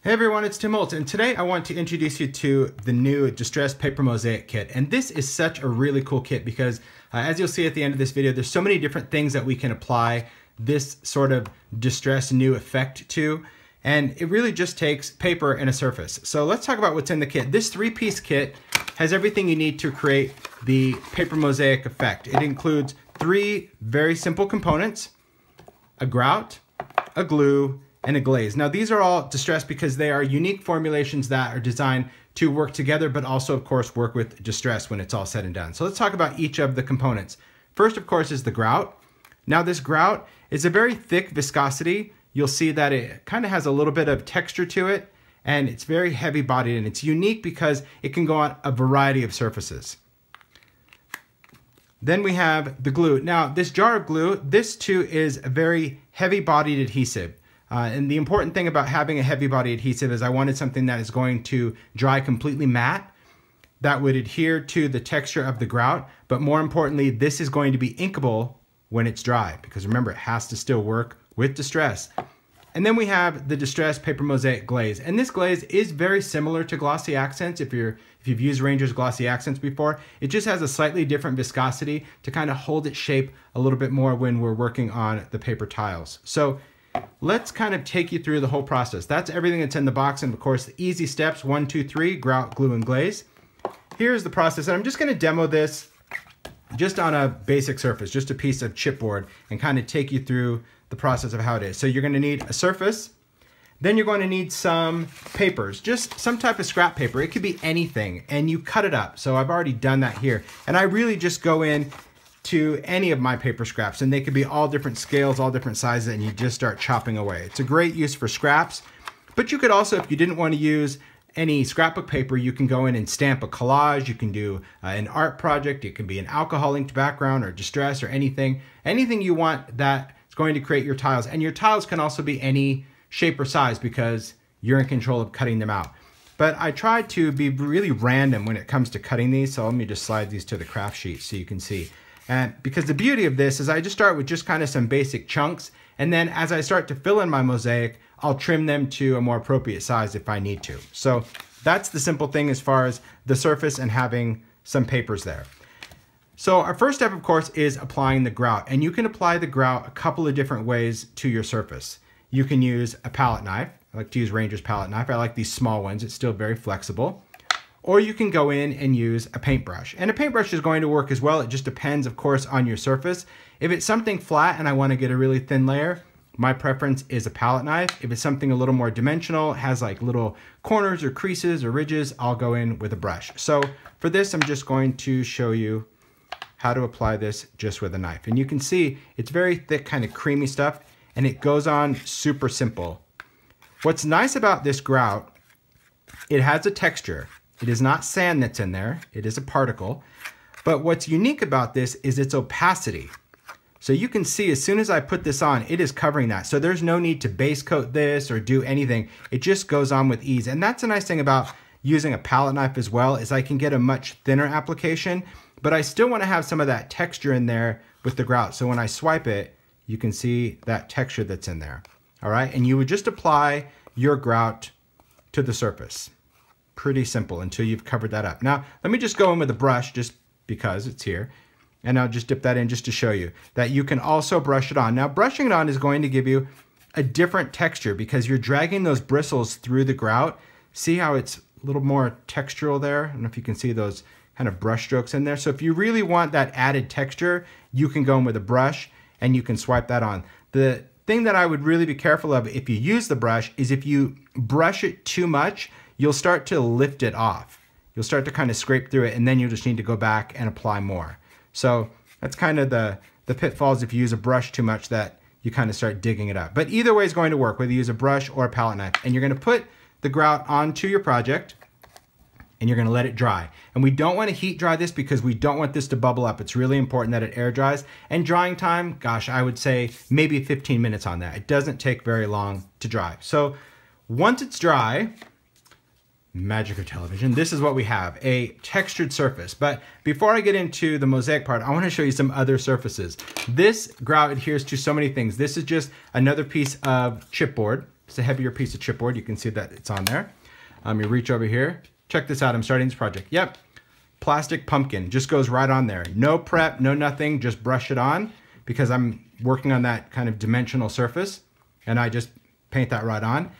Hey everyone, it's Holtz, and today I want to introduce you to the new Distress Paper Mosaic Kit. And this is such a really cool kit because as you'll see at the end of this video, there's so many different things that we can apply this sort of distress new effect to. And it really just takes paper and a surface. So let's talk about what's in the kit. This three-piece kit has everything you need to create the paper mosaic effect. It includes three very simple components: a grout, a glue, and a glaze. Now these are all distress because they are unique formulations that are designed to work together, but also of course work with distress when it's all said and done. So let's talk about each of the components. First of course is the grout. Now this grout is a very thick viscosity. You'll see that it kind of has a little bit of texture to it, and it's very heavy bodied, and it's unique because it can go on a variety of surfaces. Then we have the glue. Now this jar of glue, this too is a very heavy bodied adhesive. And the important thing about having a heavy body adhesive is I wanted something that is going to dry completely matte, that would adhere to the texture of the grout, but more importantly, this is going to be inkable when it's dry, because remember, it has to still work with distress. And then we have the Distress Paper Mosaic glaze. And this glaze is very similar to glossy accents. If you've used Ranger's glossy accents before, it just has a slightly different viscosity to kind of hold its shape a little bit more when we're working on the paper tiles. So let's kind of take you through the whole process. That's everything that's in the box, and of course the easy steps, 1, 2, 3, grout, glue, and glaze. Here's the process, and I'm just going to demo this just on a basic surface, just a piece of chipboard, and kind of take you through the process of how it is. So you're going to need a surface, then you're going to need some papers, just some type of scrap paper. It could be anything, and you cut it up. So I've already done that here, and I really just go in to any of my paper scraps, and they could be all different scales, all different sizes, and you just start chopping away. It's a great use for scraps, but you could also, if you didn't want to use any scrapbook paper, you can go in and stamp a collage. You can do an art project. It can be an alcohol inked background or distress or anything you want that is going to create your tiles. And your tiles can also be any shape or size because you're in control of cutting them out. But I try to be really random when it comes to cutting these, so let me just slide these to the craft sheet so you can see. And because the beauty of this is I just start with just kind of some basic chunks, and then as I start to fill in my mosaic, I'll trim them to a more appropriate size if I need to. So that's the simple thing as far as the surface and having some papers there. So our first step, of course, is applying the grout, and you can apply the grout a couple of different ways to your surface. You can use a palette knife. I like to use Ranger's palette knife. I like these small ones. It's still very flexible. Or you can go in and use a paintbrush. And a paintbrush is going to work as well. It just depends, of course, on your surface. If it's something flat and I want to get a really thin layer, my preference is a palette knife. If it's something a little more dimensional, has like little corners or creases or ridges, I'll go in with a brush. So for this, I'm just going to show you how to apply this just with a knife. And you can see it's very thick, kind of creamy stuff, and it goes on super simple. What's nice about this grout, it has a texture. It is not sand that's in there, it is a particle. But what's unique about this is its opacity. So you can see as soon as I put this on, it is covering that. So there's no need to base coat this or do anything. It just goes on with ease. And that's a nice thing about using a palette knife as well, is I can get a much thinner application, but I still want to have some of that texture in there with the grout. So when I swipe it, you can see that texture that's in there. All right, and you would just apply your grout to the surface. Pretty simple until you've covered that up. Now, let me just go in with a brush just because it's here. And I'll just dip that in just to show you that you can also brush it on. Now, brushing it on is going to give you a different texture because you're dragging those bristles through the grout. See how it's a little more textural there? I don't know if you can see those kind of brush strokes in there. So if you really want that added texture, you can go in with a brush and you can swipe that on. The thing that I would really be careful of if you use the brush is if you brush it too much, you'll start to lift it off. You'll start to kind of scrape through it, and then you'll just need to go back and apply more. So that's kind of the pitfalls if you use a brush too much, that you kind of start digging it up. But either way is going to work, whether you use a brush or a palette knife. And you're going to put the grout onto your project, and you're going to let it dry. And we don't want to heat dry this because we don't want this to bubble up. It's really important that it air dries. And drying time, gosh, I would say maybe 15 minutes on that. It doesn't take very long to dry. So once it's dry, magic of television, this is what we have, a textured surface. But before I get into the mosaic part, I want to show you some other surfaces. This grout adheres to so many things. This is just another piece of chipboard. It's a heavier piece of chipboard. You can see that it's on there. You reach over here. Check this out. I'm starting this project. Yep. Plastic pumpkin just goes right on there. No prep, no nothing. Just brush it on because I'm working on that kind of dimensional surface. And I just paint that right on.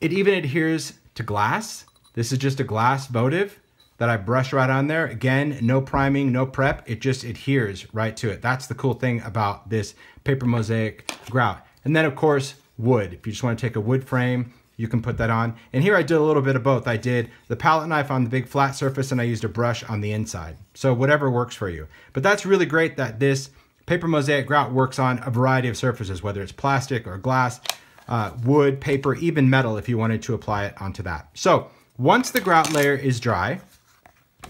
It even adheres to glass. This is just a glass votive that I brush right on there. Again, no priming, no prep. It just adheres right to it. That's the cool thing about this paper mosaic grout. And then of course, wood. If you just want to take a wood frame, you can put that on. And here I did a little bit of both. I did the palette knife on the big flat surface and I used a brush on the inside. So whatever works for you. But that's really great that this paper mosaic grout works on a variety of surfaces, whether it's plastic or glass, wood, paper, even metal if you wanted to apply it onto that. So once the grout layer is dry,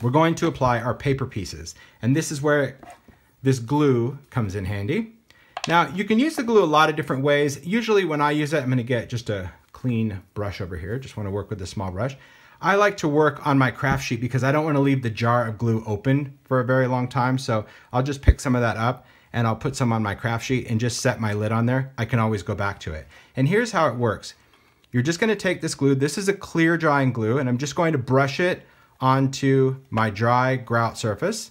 we're going to apply our paper pieces. And this is where this glue comes in handy. Now you can use the glue a lot of different ways. Usually when I use it, I'm gonna get just a clean brush over here. Just wanna work with a small brush. I like to work on my craft sheet because I don't wanna leave the jar of glue open for a very long time. So I'll just pick some of that up and I'll put some on my craft sheet and just set my lid on there. I can always go back to it. And here's how it works. You're just gonna take this glue. This is a clear drying glue and I'm just going to brush it onto my dry grout surface.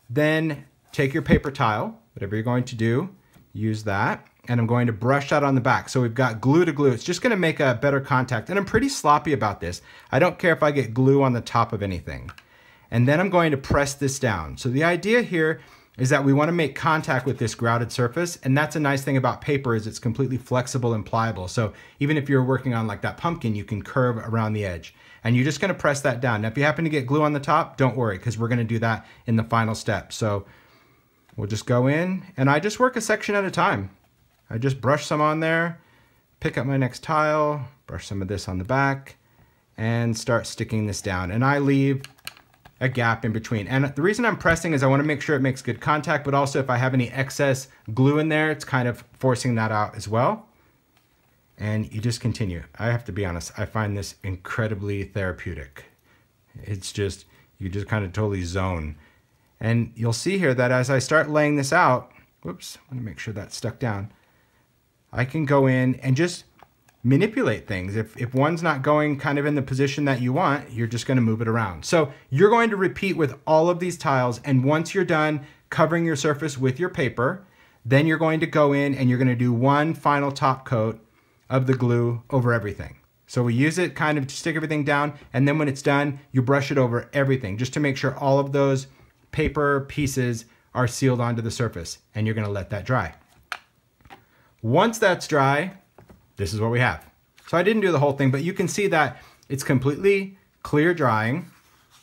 Then take your paper towel, whatever you're going to do, use that. And I'm going to brush that on the back. So we've got glue to glue. It's just gonna make a better contact. And I'm pretty sloppy about this. I don't care if I get glue on the top of anything. And then I'm going to press this down. So the idea here is that we wanna make contact with this grouted surface. And that's a nice thing about paper is it's completely flexible and pliable. So even if you're working on like that pumpkin, you can curve around the edge. And you're just gonna press that down. Now, if you happen to get glue on the top, don't worry, because we're gonna do that in the final step. So we'll just go in, and I just work a section at a time. I just brush some on there, pick up my next tile, brush some of this on the back, and start sticking this down. And I leave a gap in between. And the reason I'm pressing is I wanna make sure it makes good contact, but also if I have any excess glue in there, it's kind of forcing that out as well. And you just continue. I have to be honest, I find this incredibly therapeutic. It's just, you just kind of totally zone. And you'll see here that as I start laying this out, whoops, I want to make sure that's stuck down. I can go in and just manipulate things. If one's not going kind of in the position that you want, you're just going to move it around. So you're going to repeat with all of these tiles. And once you're done covering your surface with your paper, then you're going to go in and you're going to do one final top coat of the glue over everything. So we use it kind of to stick everything down, and then when it's done, you brush it over everything just to make sure all of those paper pieces are sealed onto the surface, and you're gonna let that dry. Once that's dry, this is what we have. So I didn't do the whole thing, but you can see that it's completely clear drying,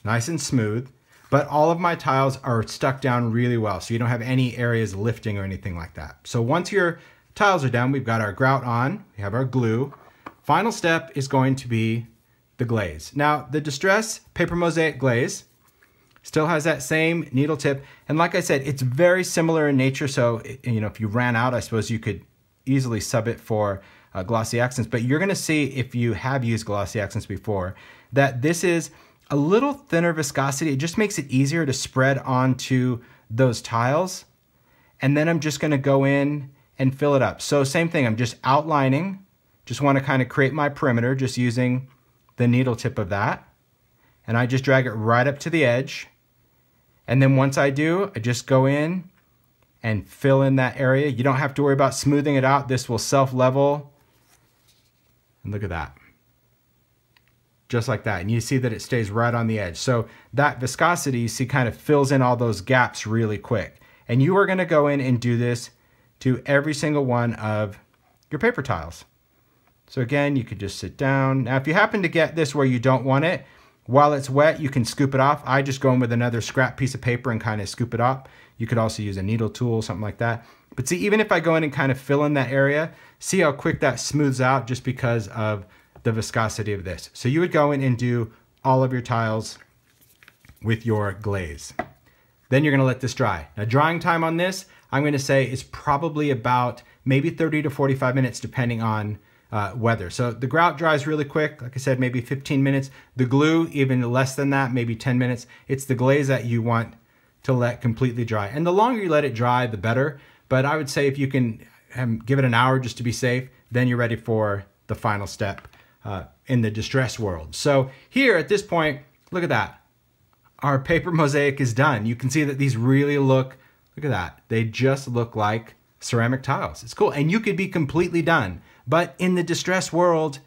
nice and smooth, but all of my tiles are stuck down really well, so you don't have any areas lifting or anything like that. So once your tiles are done, we've got our grout on, we have our glue. Final step is going to be the glaze. Now, the Distress Paper Mosaic glaze still has that same needle tip. And like I said, it's very similar in nature. So, you know, if you ran out, I suppose you could easily sub it for glossy accents. But you're gonna see, if you have used glossy accents before, that this is a little thinner viscosity. It just makes it easier to spread onto those tiles. And then I'm just gonna go in and fill it up. So same thing, I'm just outlining, just wanna kind of create my perimeter just using the needle tip of that. And I just drag it right up to the edge. And then once I do, I just go in and fill in that area. You don't have to worry about smoothing it out. This will self-level. And look at that. Just like that. And you see that it stays right on the edge. So that viscosity, you see, kind of fills in all those gaps really quick. And you are gonna go in and do this to every single one of your paper tiles. So again, you could just sit down. Now, if you happen to get this where you don't want it, while it's wet, you can scoop it off. I just go in with another scrap piece of paper and kind of scoop it off. You could also use a needle tool, something like that. But see, even if I go in and kind of fill in that area, see how quick that smooths out just because of the viscosity of this. So you would go in and do all of your tiles with your glaze. Then you're gonna let this dry. Now, drying time on this, I'm gonna say is probably about maybe 30 to 45 minutes depending on weather. So the grout dries really quick. Like I said, maybe 15 minutes. The glue, even less than that, maybe 10 minutes. It's the glaze that you want to let completely dry. And the longer you let it dry, the better. But I would say if you can give it an hour just to be safe, then you're ready for the final step in the distress world. So here at this point, look at that. Our paper mosaic is done. You can see that these really look at that. They just look like ceramic tiles. It's cool. And you could be completely done. But in the distress world,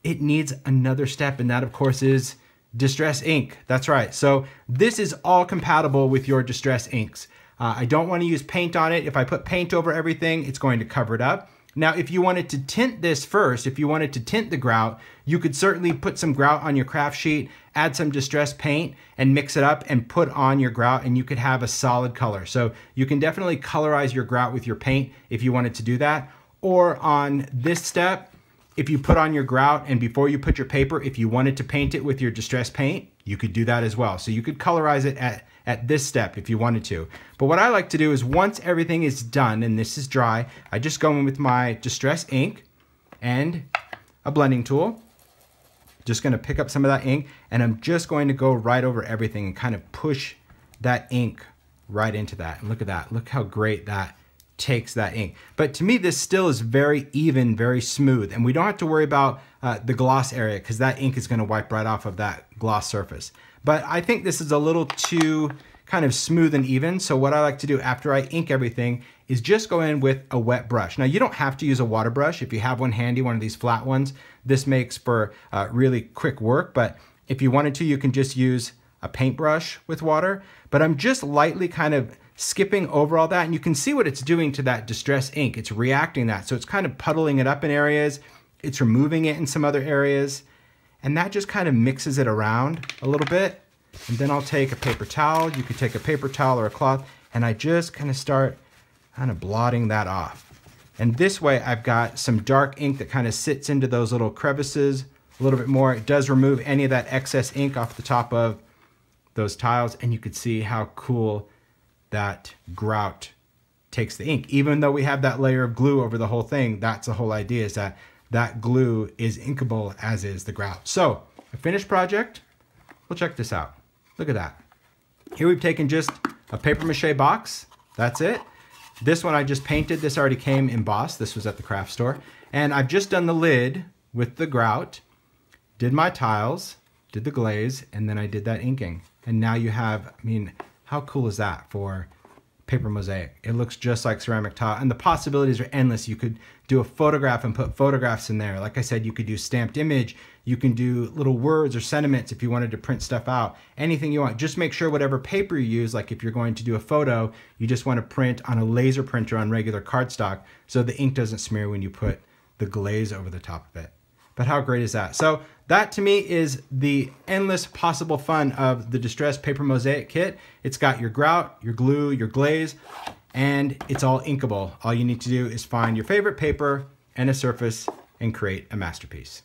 it needs another step. And that, of course, is Distress ink. That's right. So this is all compatible with your Distress inks. I don't want to use paint on it. If I put paint over everything, it's going to cover it up. Now, if you wanted to tint this first, if you wanted to tint the grout, you could certainly put some grout on your craft sheet, add some Distress paint, and mix it up and put on your grout, and you could have a solid color. So you can definitely colorize your grout with your paint if you wanted to do that. Or on this step, if you put on your grout and before you put your paper, if you wanted to paint it with your Distress paint, you could do that as well. So you could colorize it at this step if you wanted to. But what I like to do is once everything is done and this is dry, I just go in with my Distress ink and a blending tool. Just gonna pick up some of that ink and I'm just going to go right over everything and kind of push that ink right into that. And look at that, look how great that takes that ink. But to me, this still is very even, very smooth, and we don't have to worry about the gloss area because that ink is gonna wipe right off of that gloss surface. But I think this is a little too kind of smooth and even. So what I like to do after I ink everything is just go in with a wet brush. Now you don't have to use a water brush. If you have one handy, one of these flat ones, this makes for really quick work. But if you wanted to, you can just use a paintbrush with water. But I'm just lightly kind of skipping over all that. And you can see what it's doing to that Distress ink. It's reacting that. So it's kind of puddling it up in areas. It's removing it in some other areas. And that just kind of mixes it around a little bit. And then I'll take a paper towel. You could take a paper towel or a cloth. And I just kind of start kind of blotting that off. And this way I've got some dark ink that kind of sits into those little crevices a little bit more. It does remove any of that excess ink off the top of those tiles. And you can see how cool that grout takes the ink. Even though we have that layer of glue over the whole thing, that's the whole idea, is that that glue is inkable as is the grout. So a finished project, well, check this out. Look at that. Here we've taken just a paper mache box. That's it. This one I just painted. This already came embossed. This was at the craft store. And I've just done the lid with the grout, did my tiles, did the glaze, and then I did that inking. And now you have, I mean, how cool is that for paper mosaic? It looks just like ceramic tile, and the possibilities are endless. You could do a photograph and put photographs in there. Like I said, you could do stamped image. You can do little words or sentiments if you wanted to print stuff out. Anything you want. Just make sure whatever paper you use, like if you're going to do a photo, you just want to print on a laser printer on regular cardstock so the ink doesn't smear when you put the glaze over the top of it. But how great is that? So that to me is the endless possible fun of the Distress Paper Mosaic Kit. It's got your grout, your glue, your glaze, and it's all inkable. All you need to do is find your favorite paper and a surface and create a masterpiece.